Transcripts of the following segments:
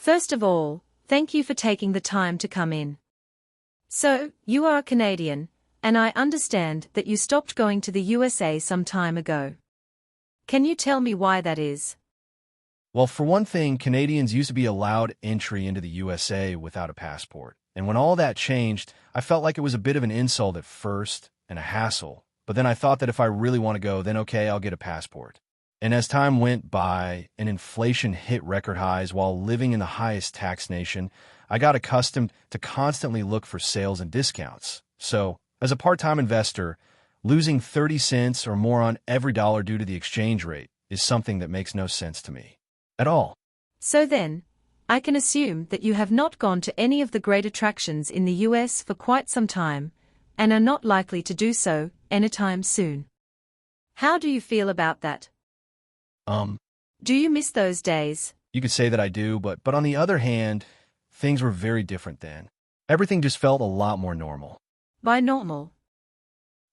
First of all, thank you for taking the time to come in. So, you are a Canadian, and I understand that you stopped going to the USA some time ago. Can you tell me why that is? Well, for one thing, Canadians used to be allowed entry into the USA without a passport. And when all that changed, I felt like it was a bit of an insult at first and a hassle. But then I thought that if I really want to go, then okay, I'll get a passport. And as time went by and inflation hit record highs while living in the highest tax nation, I got accustomed to constantly look for sales and discounts. So, as a part-time investor, losing 30 cents or more on every dollar due to the exchange rate is something that makes no sense to me at all. So then, I can assume that you have not gone to any of the great attractions in the US for quite some time, and are not likely to do so anytime soon. How do you feel about that? Do you miss those days? You could say that I do, but on the other hand, things were very different then. Everything just felt a lot more normal. By normal?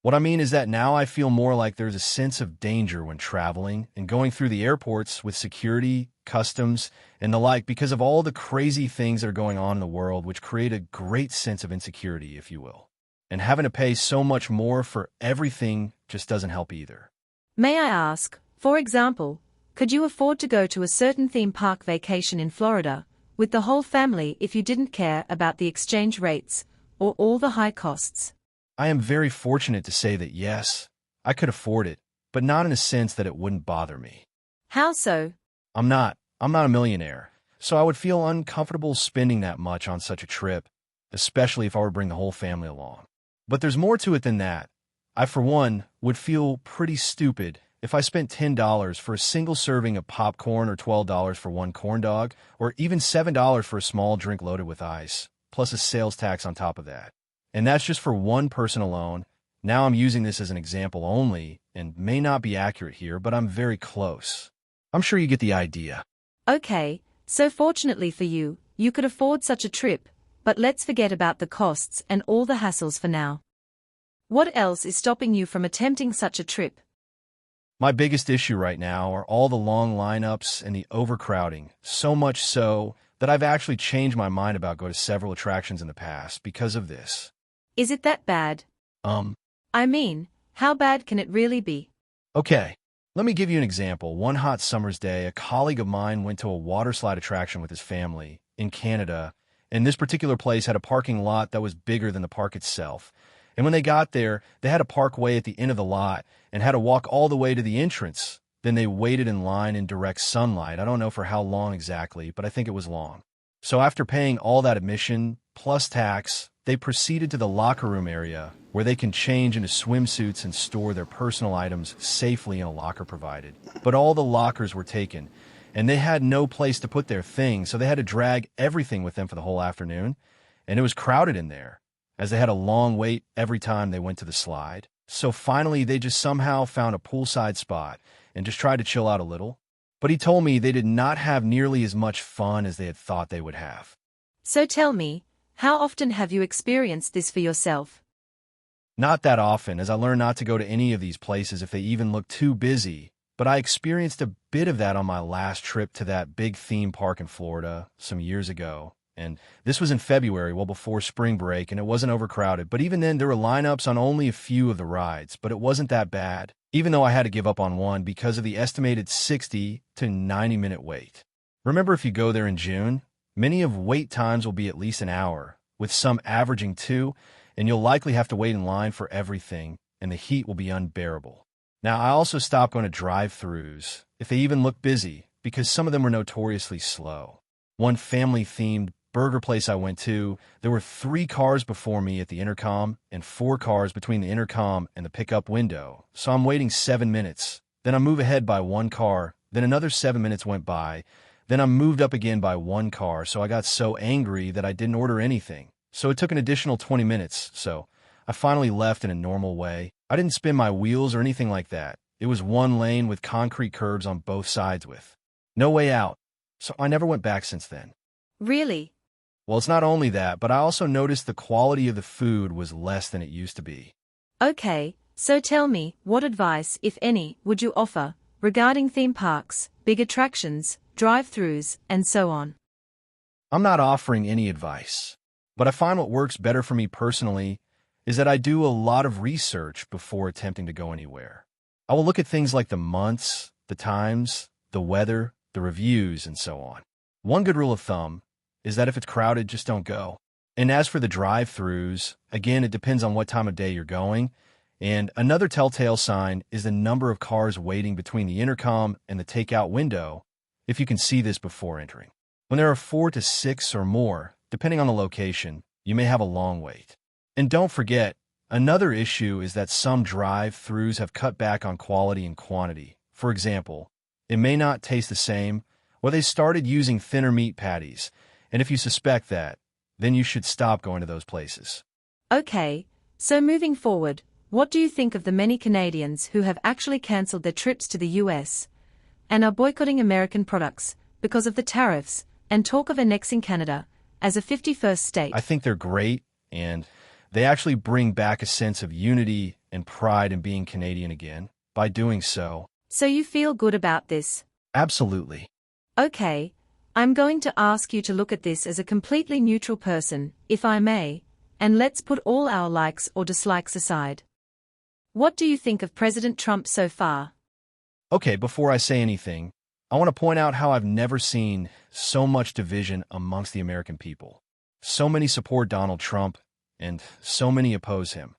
What I mean is that now I feel more like there's a sense of danger when traveling and going through the airports with security, customs, and the like because of all the crazy things that are going on in the world, which create a great sense of insecurity, if you will. And having to pay so much more for everything just doesn't help either. May I ask, for example, could you afford to go to a certain theme park vacation in Florida with the whole family if you didn't care about the exchange rates or all the high costs? I am very fortunate to say that yes, I could afford it, but not in a sense that it wouldn't bother me. How so? I'm not a millionaire, so I would feel uncomfortable spending that much on such a trip, especially if I were to bring the whole family along. But there's more to it than that. I, for one, would feel pretty stupid if I spent $10 for a single serving of popcorn or $12 for one corn dog, or even $7 for a small drink loaded with ice, plus a sales tax on top of that. And that's just for one person alone. Now I'm using this as an example only, and may not be accurate here, but I'm very close. I'm sure you get the idea. Okay, so fortunately for you, you could afford such a trip, but let's forget about the costs and all the hassles for now. What else is stopping you from attempting such a trip? My biggest issue right now are all the long lineups and the overcrowding, so much so that I've actually changed my mind about going to several attractions in the past because of this. Is it that bad? I mean, how bad can it really be? Okay, let me give you an example. One hot summer's day, a colleague of mine went to a water slide attraction with his family in Canada, and this particular place had a parking lot that was bigger than the park itself. And when they got there, they had a parkway at the end of the lot and had to walk all the way to the entrance. Then they waited in line in direct sunlight. I don't know for how long exactly, but I think it was long. So after paying all that admission, plus tax, they proceeded to the locker room area where they can change into swimsuits and store their personal items safely in a locker provided. But all the lockers were taken, and they had no place to put their things, so they had to drag everything with them for the whole afternoon. And it was crowded in there, as they had a long wait every time they went to the slide. So finally, they just somehow found a poolside spot and just tried to chill out a little. But he told me they did not have nearly as much fun as they had thought they would have. So tell me, how often have you experienced this for yourself? Not that often, as I learned not to go to any of these places if they even look too busy. But I experienced a bit of that on my last trip to that big theme park in Florida some years ago. And this was in February, well before spring break, and it wasn't overcrowded. But even then, there were lineups on only a few of the rides, but it wasn't that bad, even though I had to give up on one because of the estimated 60 to 90-minute wait. Remember, if you go there in June, many of wait times will be at least an hour, with some averaging 2, and you'll likely have to wait in line for everything, and the heat will be unbearable. Now, I also stopped going to drive-thrus, if they even look busy, because some of them were notoriously slow. One family-themed burger place I went to, there were 3 cars before me at the intercom and 4 cars between the intercom and the pickup window. So I'm waiting 7 minutes. Then I move ahead by 1 car. Then another 7 minutes went by. Then I moved up again by 1 car. So I got so angry that I didn't order anything. So it took an additional 20 minutes. So I finally left in a normal way. I didn't spin my wheels or anything like that. It was 1 lane with concrete curbs on both sides with no way out. So I never went back since then. Really? Well, it's not only that, but I also noticed the quality of the food was less than it used to be. Okay, so tell me, what advice, if any, would you offer regarding theme parks, big attractions, drive-thrus, and so on? I'm not offering any advice, but I find what works better for me personally is that I do a lot of research before attempting to go anywhere. I will look at things like the months, the times, the weather, the reviews, and so on. One good rule of thumb is that if it's crowded, just don't go. And as for the drive-thrus, again, it depends on what time of day you're going. And another telltale sign is the number of cars waiting between the intercom and the takeout window, if you can see this before entering. When there are 4 to 6 or more, depending on the location, you may have a long wait. And don't forget, another issue is that some drive-thrus have cut back on quality and quantity. For example, it may not taste the same, or they started using thinner meat patties, and if you suspect that, then you should stop going to those places. Okay, so moving forward, what do you think of the many Canadians who have actually cancelled their trips to the US and are boycotting American products because of the tariffs and talk of annexing Canada as a 51st state? I think they're great, and they actually bring back a sense of unity and pride in being Canadian again by doing so. So you feel good about this? Absolutely. Okay, I'm going to ask you to look at this as a completely neutral person, if I may, and let's put all our likes or dislikes aside. What do you think of President Trump so far? Okay, before I say anything, I want to point out how I've never seen so much division amongst the American people. So many support Donald Trump, and so many oppose him.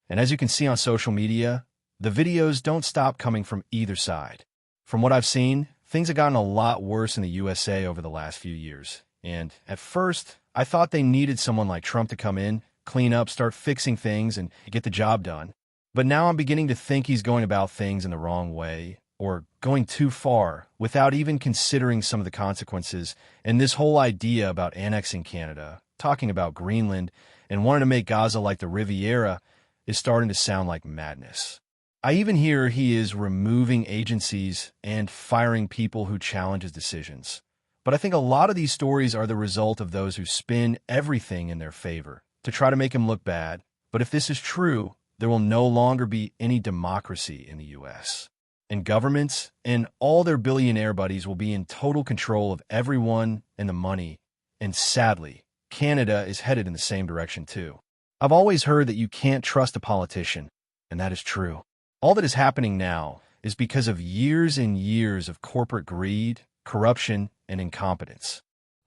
And as you can see on social media, the videos don't stop coming from either side. From what I've seen, things have gotten a lot worse in the USA over the last few years. And at first, I thought they needed someone like Trump to come in, clean up, start fixing things, and get the job done. But now I'm beginning to think he's going about things in the wrong way, or going too far, without even considering some of the consequences. And this whole idea about annexing Canada, talking about Greenland, and wanting to make Gaza like the Riviera is starting to sound like madness. I even hear he is removing agencies and firing people who challenge his decisions. But I think a lot of these stories are the result of those who spin everything in their favor to try to make him look bad. But if this is true, there will no longer be any democracy in the U.S. And governments and all their billionaire buddies will be in total control of everyone and the money. And sadly, Canada is headed in the same direction too. I've always heard that you can't trust a politician, and that is true. All that is happening now is because of years and years of corporate greed, corruption, and incompetence.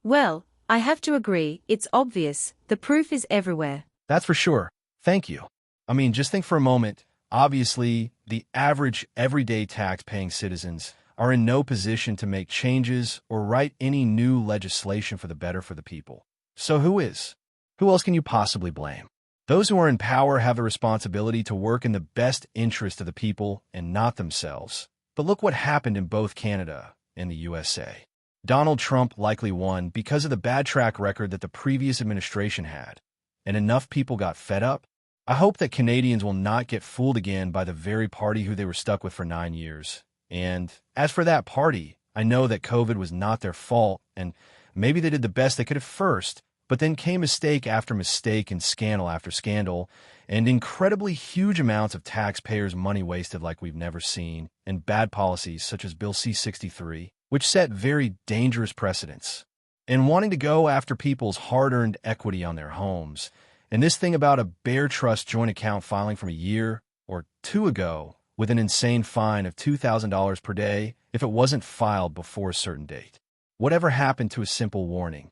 Well, I have to agree, it's obvious, the proof is everywhere. That's for sure. Thank you. I mean, just think for a moment. Obviously, the average everyday tax-paying citizens are in no position to make changes or write any new legislation for the better for the people. So who is? Who else can you possibly blame? Those who are in power have the responsibility to work in the best interest of the people and not themselves. But look what happened in both Canada and the USA. Donald Trump likely won because of the bad track record that the previous administration had, and enough people got fed up. I hope that Canadians will not get fooled again by the very party who they were stuck with for 9 years. And as for that party, I know that COVID was not their fault, and maybe they did the best they could at first, but then came mistake after mistake and scandal after scandal, and incredibly huge amounts of taxpayers' money wasted like we've never seen, and bad policies such as Bill C-63, which set very dangerous precedents. And wanting to go after people's hard-earned equity on their homes. And this thing about a Bear Trust joint account filing from a year or two ago with an insane fine of $2,000 per day if it wasn't filed before a certain date. Whatever happened to a simple warning?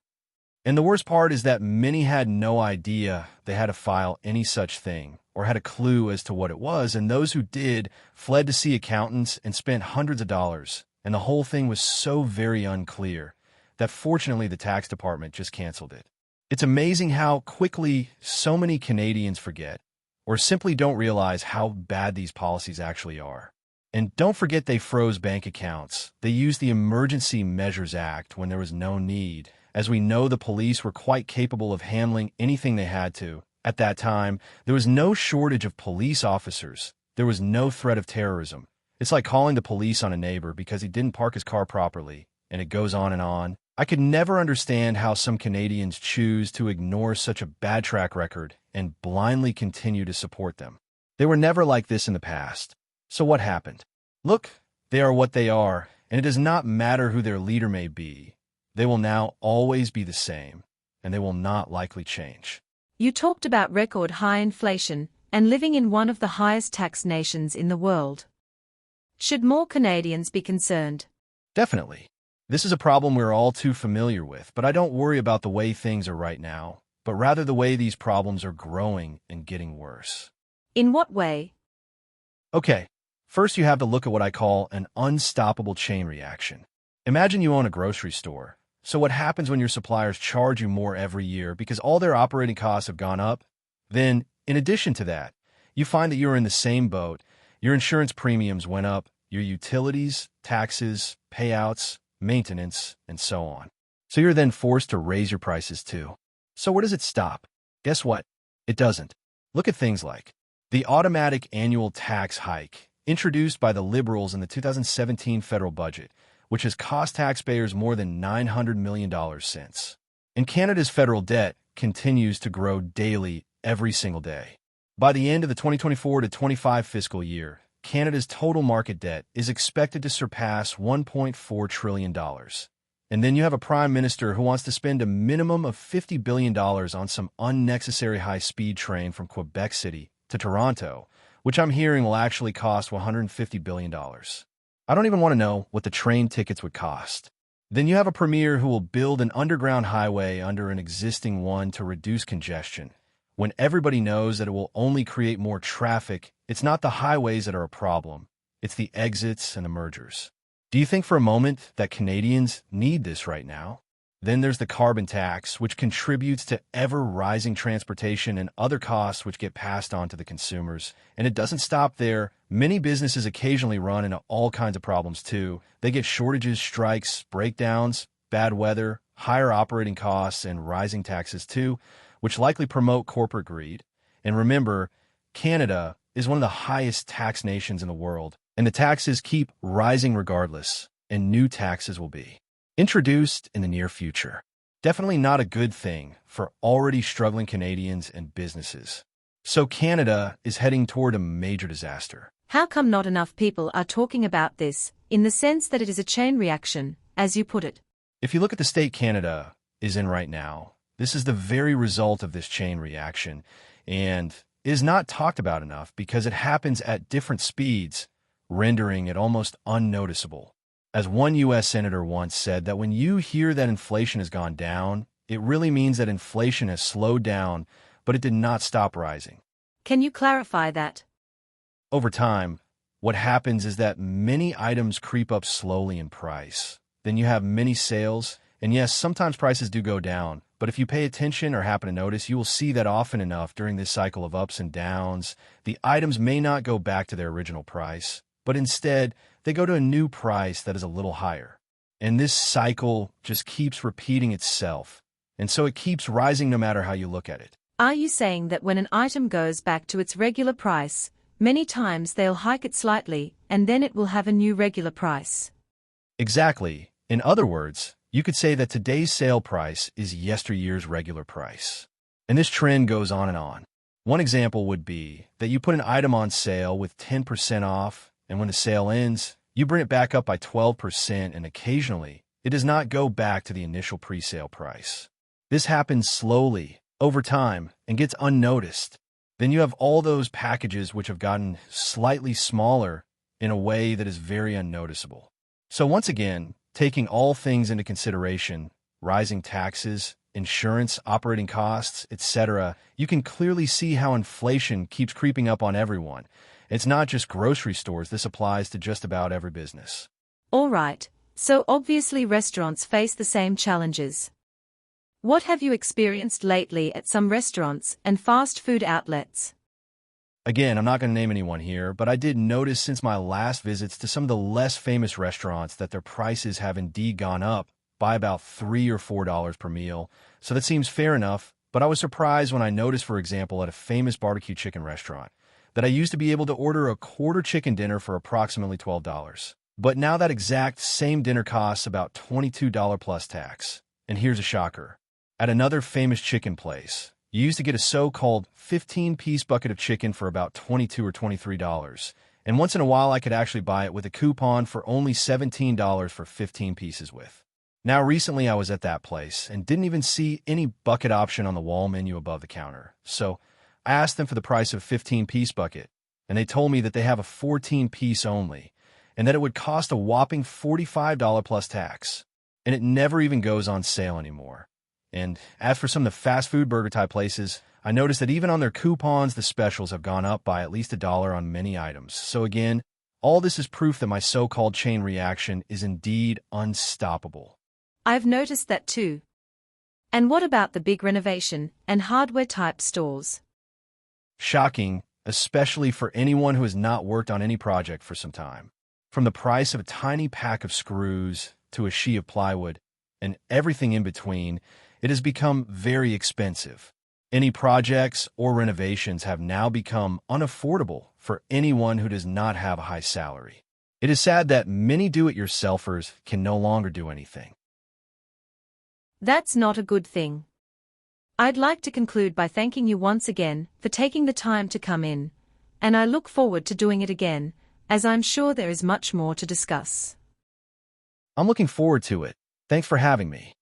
And the worst part is that many had no idea they had to file any such thing or had a clue as to what it was, and those who did fled to see accountants and spent hundreds of dollars, and the whole thing was so very unclear that fortunately the tax department just canceled it. It's amazing how quickly so many Canadians forget or simply don't realize how bad these policies actually are. And don't forget they froze bank accounts. They used the Emergency Measures Act when there was no need. As we know, the police were quite capable of handling anything they had to. At that time, there was no shortage of police officers. There was no threat of terrorism. It's like calling the police on a neighbor because he didn't park his car properly, and it goes on and on. I could never understand how some Canadians choose to ignore such a bad track record and blindly continue to support them. They were never like this in the past. So what happened? Look, they are what they are, and it does not matter who their leader may be. They will now always be the same, and they will not likely change. You talked about record high inflation and living in one of the highest tax nations in the world. Should more Canadians be concerned? Definitely. This is a problem we're all too familiar with, but I don't worry about the way things are right now, but rather the way these problems are growing and getting worse. In what way? Okay, first you have to look at what I call an unstoppable chain reaction. Imagine you own a grocery store. So what happens when your suppliers charge you more every year because all their operating costs have gone up? Then, in addition to that, you find that you're in the same boat. Your insurance premiums went up, your utilities, taxes, payouts, maintenance, and so on. So you're then forced to raise your prices too. So where does it stop? Guess what? It doesn't. Look at things like the automatic annual tax hike introduced by the Liberals in the 2017 federal budget, which has cost taxpayers more than $900 million since. And Canada's federal debt continues to grow daily, every single day. By the end of the 2024 to 25 fiscal year, Canada's total market debt is expected to surpass $1.4 trillion. And then you have a prime minister who wants to spend a minimum of $50 billion on some unnecessary high-speed train from Quebec City to Toronto, which I'm hearing will actually cost $150 billion. I don't even want to know what the train tickets would cost. Then you have a premier who will build an underground highway under an existing one to reduce congestion. When everybody knows that it will only create more traffic, it's not the highways that are a problem. It's the exits and the mergers. Do you think for a moment that Canadians need this right now? Then there's the carbon tax, which contributes to ever-rising transportation and other costs which get passed on to the consumers. And it doesn't stop there. Many businesses occasionally run into all kinds of problems too. They get shortages, strikes, breakdowns, bad weather, higher operating costs, and rising taxes too, which likely promote corporate greed. And remember, Canada is one of the highest tax nations in the world, and the taxes keep rising regardless, and new taxes will be introduced in the near future. Definitely not a good thing for already struggling Canadians and businesses. So Canada is heading toward a major disaster. How come not enough people are talking about this, in the sense that it is a chain reaction, as you put it? If you look at the state Canada is in right now, this is the very result of this chain reaction, and is not talked about enough because it happens at different speeds, rendering it almost unnoticeable. As one U.S. Senator once said, that when you hear that inflation has gone down, it really means that inflation has slowed down, but it did not stop rising. Can you clarify that? Over time, what happens is that many items creep up slowly in price. Then you have many sales, and yes, sometimes prices do go down, but if you pay attention or happen to notice, you will see that often enough during this cycle of ups and downs, the items may not go back to their original price, but instead, they go to a new price that is a little higher. And this cycle just keeps repeating itself. And so it keeps rising no matter how you look at it. Are you saying that when an item goes back to its regular price, many times they'll hike it slightly, and then it will have a new regular price? Exactly. In other words, you could say that today's sale price is yesteryear's regular price. And this trend goes on and on. One example would be that you put an item on sale with 10% off, and when the sale ends, you bring it back up by 12%, and occasionally, it does not go back to the initial pre-sale price. This happens slowly, over time, and gets unnoticed. Then you have all those packages which have gotten slightly smaller in a way that is very unnoticeable. So once again, taking all things into consideration, rising taxes, insurance, operating costs, etc., you can clearly see how inflation keeps creeping up on everyone. It's not just grocery stores, this applies to just about every business. All right, so obviously restaurants face the same challenges. What have you experienced lately at some restaurants and fast food outlets? Again, I'm not going to name anyone here, but I did notice since my last visits to some of the less famous restaurants that their prices have indeed gone up by about $3 or $4 per meal. So that seems fair enough, but I was surprised when I noticed, for example, at a famous barbecue chicken restaurant, that I used to be able to order a quarter chicken dinner for approximately $12. But now that exact same dinner costs about $22 plus tax. And here's a shocker. At another famous chicken place, you used to get a so-called 15-piece bucket of chicken for about $22 or $23. And once in a while, I could actually buy it with a coupon for only $17 for 15 pieces with. Now, recently I was at that place and didn't even see any bucket option on the wall menu above the counter. So I asked them for the price of a 15-piece bucket, and they told me that they have a 14-piece only, and that it would cost a whopping $45 plus tax, and it never even goes on sale anymore. And as for some of the fast food burger type places, I noticed that even on their coupons, the specials have gone up by at least $1 on many items. So again, all this is proof that my so-called chain reaction is indeed unstoppable. I've noticed that too. And what about the big renovation and hardware-type stores? Shocking, especially for anyone who has not worked on any project for some time. From the price of a tiny pack of screws to a sheet of plywood and everything in between, it has become very expensive. Any projects or renovations have now become unaffordable for anyone who does not have a high salary. It is sad that many do-it-yourselfers can no longer do anything. That's not a good thing. I'd like to conclude by thanking you once again for taking the time to come in, and I look forward to doing it again, as I'm sure there is much more to discuss. I'm looking forward to it. Thanks for having me.